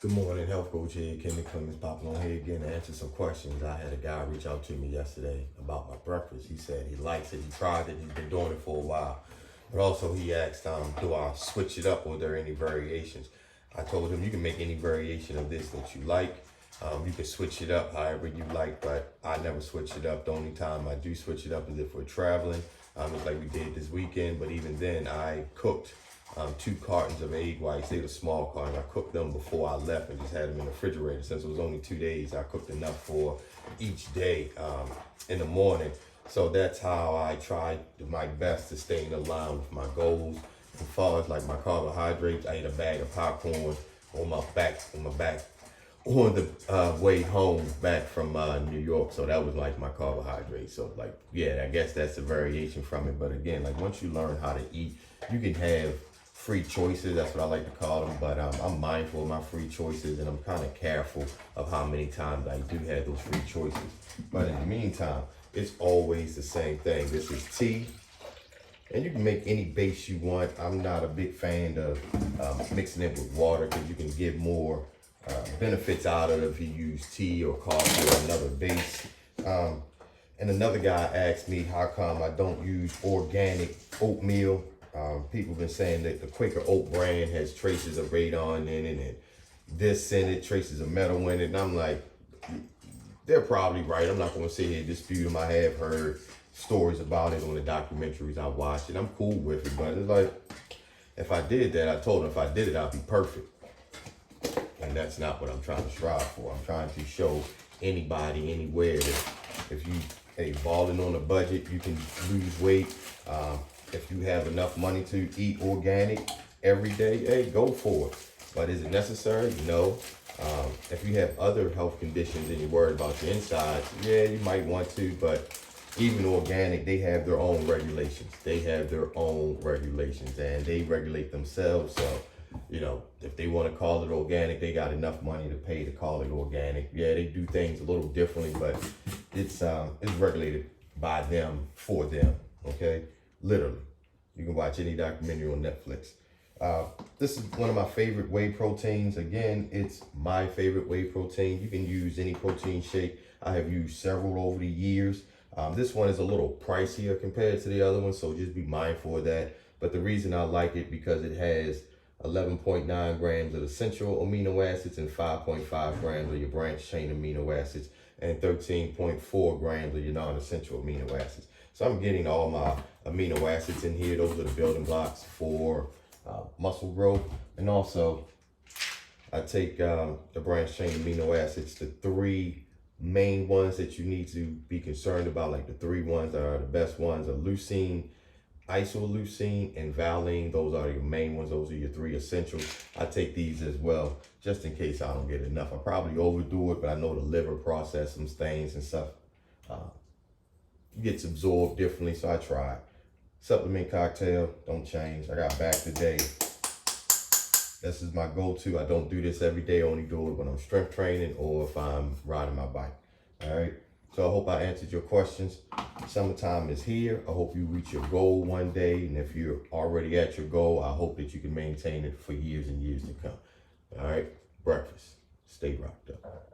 Good morning, Health Coach here. Kenny Clemens popping on here again to answer some questions. I had a guy reach out to me yesterday about my breakfast. He said he likes it, he tried it, he's been doing it for a while. But also he asked, do I switch it up or are there any variations? I told him you can make any variation of this that you like. You can switch it up however you like, but I never switch it up. The only time I do switch it up is if we're traveling. It's like we did this weekend, but even then I cooked 2 cartons of egg whites. They were small cartons. I cooked them before I left and just had them in the refrigerator. Since it was only 2 days, I cooked enough for each day in the morning. So that's how I try my best to stay in line with my goals. As far as like my carbohydrates, I ate a bag of popcorn on my back on the way home back from New York. So that was like my carbohydrates. So like, yeah, I guess that's a variation from it. But again, like once you learn how to eat, you can have free choices. That's what I like to call them. But I'm mindful of my free choices and I'm kind of careful of how many times I do have those free choices. But in the meantime, it's always the same thing. This is tea. And you can make any base you want. I'm not a big fan of mixing it with water because you can get more benefits out of it if you use tea or coffee or another base. And another guy asked me how come I don't use organic oatmeal. People have been saying that the Quaker Oat brand has traces of radon in it and this in it, traces of metal in it. And I'm like, they're probably right. I'm not going to sit here and dispute them. I have heard stories about it on the documentaries I watched and I'm cool with it. But it's like, if I did that, I told them if I did it, I'd be perfect. And that's not what I'm trying to strive for. I'm trying to show anybody, anywhere that if you balling on a budget, you can lose weight. If you have enough money to eat organic every day, hey, go for it. But is it necessary? No. If you have other health conditions and you're worried about your insides, yeah, you might want to, but even organic, they have their own regulations. They have their own regulations and they regulate themselves. So, you know, if they want to call it organic, they got enough money to pay to call it organic. Yeah, they do things a little differently, but it's regulated by them, for them, okay? Literally. You can watch any documentary on Netflix. This is one of my favorite whey proteins. Again, it's my favorite whey protein. You can use any protein shake. I have used several over the years. This one is a little pricier compared to the other one, so just be mindful of that. But the reason I like it because it has 11.9 grams of essential amino acids and 5.5 grams of your branched chain amino acids and 13.4 grams of your non-essential amino acids. So I'm getting all my amino acids in here. Those are the building blocks for muscle growth. And also I take the branched chain amino acids, the 3 main ones that you need to be concerned about, like the 3 ones that are the best ones are leucine, isoleucine, and valine. Those are your main ones. Those are your 3 essentials. I take these as well, just in case I don't get enough. I probably overdo it, but I know the liver process some things and stuff. Gets absorbed differently, so I try. Supplement cocktail, don't change. I got back today. This is my go-to. I don't do this every day. I only do it when I'm strength training or if I'm riding my bike. All right. So I hope I answered your questions. Summertime is here. I hope you reach your goal one day. And if you're already at your goal, I hope that you can maintain it for years and years to come. All right. Breakfast. Stay rocked up.